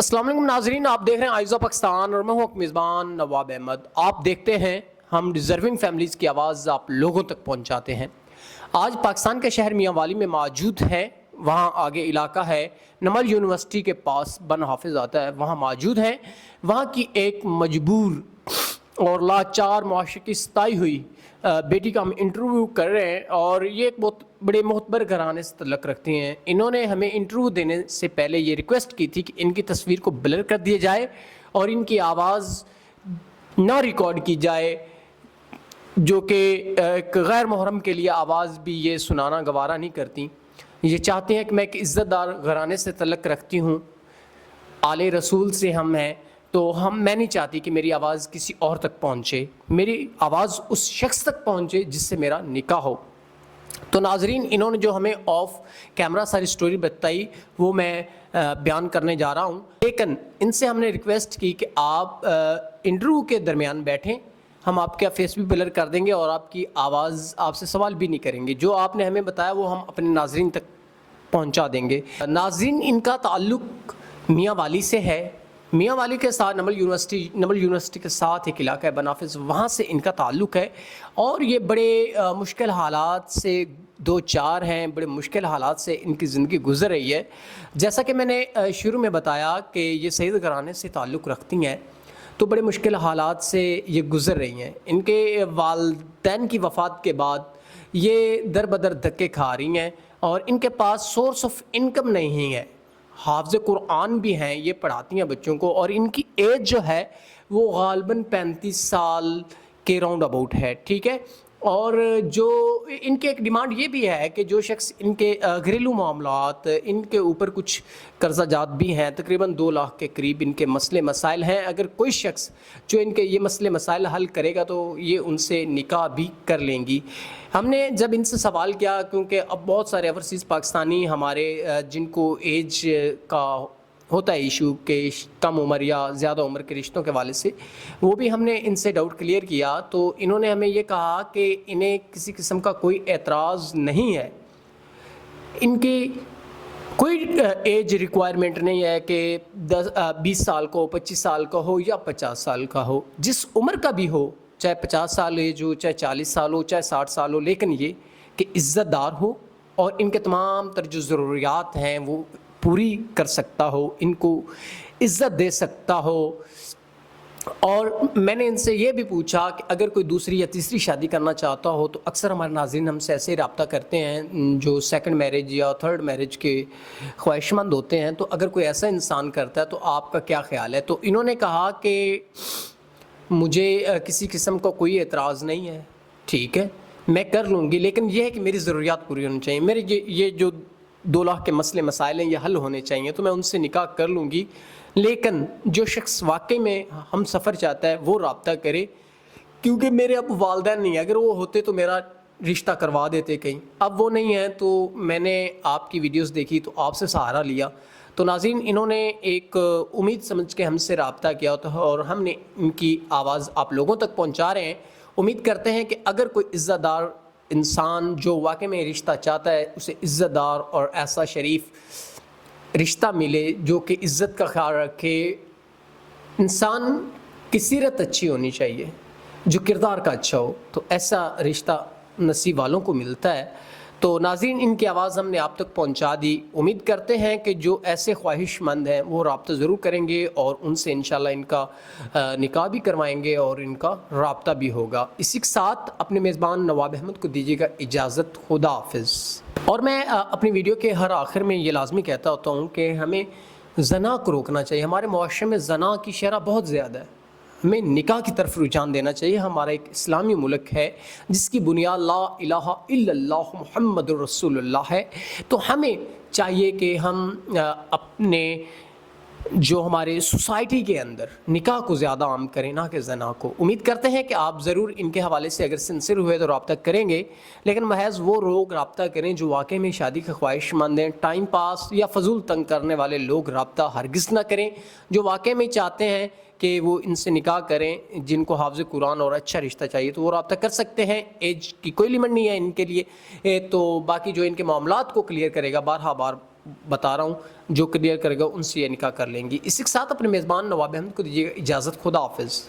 السلام علیکم ناظرین، آپ دیکھ رہے ہیں آئیز آف پاکستان اور میں ہوں میزبان نواب احمد۔ آپ دیکھتے ہیں ہم ڈیزرونگ فیملیز کی آواز آپ لوگوں تک پہنچاتے ہیں۔ آج پاکستان کے شہر میاں والی میں موجود ہیں، وہاں آگے علاقہ ہے نمل یونیورسٹی کے پاس بن حافظ آتا ہے، وہاں موجود ہیں۔ وہاں کی ایک مجبور اور لاچار معاشرے کی ستائی ہوئی بیٹی کا ہم انٹرویو کر رہے ہیں، اور یہ ایک بہت بڑے معتبر گھرانے سے تعلق رکھتی ہیں۔ انہوں نے ہمیں انٹرویو دینے سے پہلے یہ ریکویسٹ کی تھی کہ ان کی تصویر کو بلر کر دیا جائے اور ان کی آواز نہ ریکارڈ کی جائے، جو کہ ایک غیر محرم کے لیے آواز بھی یہ سنانا گوارا نہیں کرتی۔ یہ چاہتے ہیں کہ میں ایک عزت دار گھرانے سے تعلق رکھتی ہوں، آل رسول سے ہم ہیں، تو میں نہیں چاہتی کہ میری آواز کسی اور تک پہنچے، میری آواز اس شخص تک پہنچے جس سے میرا نکاح ہو۔ تو ناظرین، انہوں نے جو ہمیں آف کیمرہ ساری سٹوری بتائی وہ میں بیان کرنے جا رہا ہوں، لیکن ان سے ہم نے ریکویسٹ کی کہ آپ انٹرویو کے درمیان بیٹھیں، ہم آپ کا فیس بھی بلر کر دیں گے اور آپ کی آواز، آپ سے سوال بھی نہیں کریں گے، جو آپ نے ہمیں بتایا وہ ہم اپنے ناظرین تک پہنچا دیں گے۔ ناظرین، ان کا تعلق میاں والی سے ہے، میاں والی کے ساتھ نمل یونیورسٹی کے ساتھ ایک علاقہ ہے بن حافظ، وہاں سے ان کا تعلق ہے، اور یہ بڑے مشکل حالات سے دو چار ہیں، بڑے مشکل حالات سے ان کی زندگی گزر رہی ہے۔ جیسا کہ میں نے شروع میں بتایا کہ یہ سید گھرانے سے تعلق رکھتی ہیں، تو بڑے مشکل حالات سے یہ گزر رہی ہیں۔ ان کے والدین کی وفات کے بعد یہ در بدر دھکے کھا رہی ہیں، اور ان کے پاس سورس آف انکم نہیں ہے۔ حافظ قرآن بھی ہیں، یہ پڑھاتی ہیں بچوں کو، اور ان کی ایج جو ہے وہ غالباً 35 سال کے راؤنڈ اباؤٹ ہے، ٹھیک ہے۔ اور جو ان کے ایک ڈیمانڈ یہ بھی ہے کہ جو شخص ان کے گھریلو معاملات، ان کے اوپر کچھ قرضہ جات بھی ہیں، تقریباً 2 لاکھ کے قریب ان کے مسئلے مسائل ہیں، اگر کوئی شخص جو ان کے یہ مسئلے مسائل حل کرے گا تو یہ ان سے نکاح بھی کر لیں گی۔ ہم نے جب ان سے سوال کیا، کیونکہ اب بہت سارے اوورسیز پاکستانی ہمارے جن کو ایج کا ہوتا ہے ایشو کہ کم عمر یا زیادہ عمر کے رشتوں کے حوالے سے، وہ بھی ہم نے ان سے ڈاؤٹ کلیئر کیا، تو انہوں نے ہمیں یہ کہا کہ انہیں کسی قسم کا کوئی اعتراض نہیں ہے، ان کی کوئی ایج ریکوائرمنٹ نہیں ہے کہ 20 سال کا ہو، 25 سال کا ہو یا 50 سال کا ہو، جس عمر کا بھی ہو، چاہے 50 سال ایج ہو، چاہے 40 سال ہو، چاہے 60 سال ہو، لیکن یہ کہ عزت دار ہو اور ان کے تمام تر جو ضروریات ہیں وہ پوری کر سکتا ہو، ان کو عزت دے سکتا ہو۔ اور میں نے ان سے یہ بھی پوچھا کہ اگر کوئی دوسری یا تیسری شادی کرنا چاہتا ہو، تو اکثر ہمارے ناظرین ہم سے ایسے رابطہ کرتے ہیں جو سیکنڈ میرج یا تھرڈ میرج کے خواہش مند ہوتے ہیں، تو اگر کوئی ایسا انسان کرتا ہے تو آپ کا کیا خیال ہے؟ تو انہوں نے کہا کہ مجھے کسی قسم کا کوئی اعتراض نہیں ہے، ٹھیک ہے، میں کر لوں گی، لیکن یہ ہے کہ میری ضروریات پوری ہونی چاہیے، میرے یہ جو 2 لاکھ کے مسئلے مسائل ہیں یہ حل ہونے چاہیے، تو میں ان سے نکاح کر لوں گی، لیکن جو شخص واقعی میں ہم سفر چاہتا ہے وہ رابطہ کرے، کیونکہ میرے اب والدین نہیں ہیں، اگر وہ ہوتے تو میرا رشتہ کروا دیتے کہیں، اب وہ نہیں ہیں، تو میں نے آپ کی ویڈیوز دیکھی تو آپ سے سہارا لیا۔ تو ناظرین، انہوں نے ایک امید سمجھ کے ہم سے رابطہ کیا اور ہم نے ان کی آواز آپ لوگوں تک پہنچا رہے ہیں۔ امید کرتے ہیں کہ اگر کوئی عزت دار انسان جو واقعی میں رشتہ چاہتا ہے، اسے عزت دار اور ایسا شریف رشتہ ملے جو کہ عزت کا خیال رکھے، انسان کی سیرت اچھی ہونی چاہیے، جو کردار کا اچھا ہو، تو ایسا رشتہ نصیب والوں کو ملتا ہے۔ تو ناظرین، ان کی آواز ہم نے آپ تک پہنچا دی، امید کرتے ہیں کہ جو ایسے خواہش مند ہیں وہ رابطہ ضرور کریں گے اور ان سے انشاءاللہ ان کا نکاح بھی کروائیں گے اور ان کا رابطہ بھی ہوگا۔ اسی کے ساتھ اپنے میزبان نواب احمد کو دیجیے گا اجازت، خدا حافظ۔ اور میں اپنی ویڈیو کے ہر آخر میں یہ لازمی کہتا ہوتا ہوں کہ ہمیں زنا کو روکنا چاہیے، ہمارے معاشرے میں زنا کی شرح بہت زیادہ ہے، ہمیں نکاح کی طرف رجحان دینا چاہیے۔ ہمارا ایک اسلامی ملک ہے جس کی بنیاد لا الہ الا اللہ محمد رسول اللہ ہے، تو ہمیں چاہیے کہ ہم اپنے جو ہمارے سوسائٹی کے اندر نکاح کو زیادہ عام کریں، نہ کہ زنا کو۔ امید کرتے ہیں کہ آپ ضرور ان کے حوالے سے اگر سنسر ہوئے تو رابطہ کریں گے، لیکن محض وہ لوگ رابطہ کریں جو واقعی میں شادی کے خواہش مند ہیں، ٹائم پاس یا فضول تنگ کرنے والے لوگ رابطہ ہرگز نہ کریں، جو واقعی میں چاہتے ہیں کہ وہ ان سے نکاح کریں، جن کو حافظ قرآن اور اچھا رشتہ چاہیے تو وہ رابطہ کر سکتے ہیں، ایج کی کوئی لیمٹ نہیں ہے ان کے لیے۔ تو باقی جو ان کے معاملات کو کلیئر کرے گا، بارہا بار بتا رہا ہوں، جو کلیئر کرے گا ان سے یہ نکاح کر لیں گی۔ اسی کے ساتھ اپنے میزبان نواب احمد کو دیجیے گا اجازت، خدا حافظ۔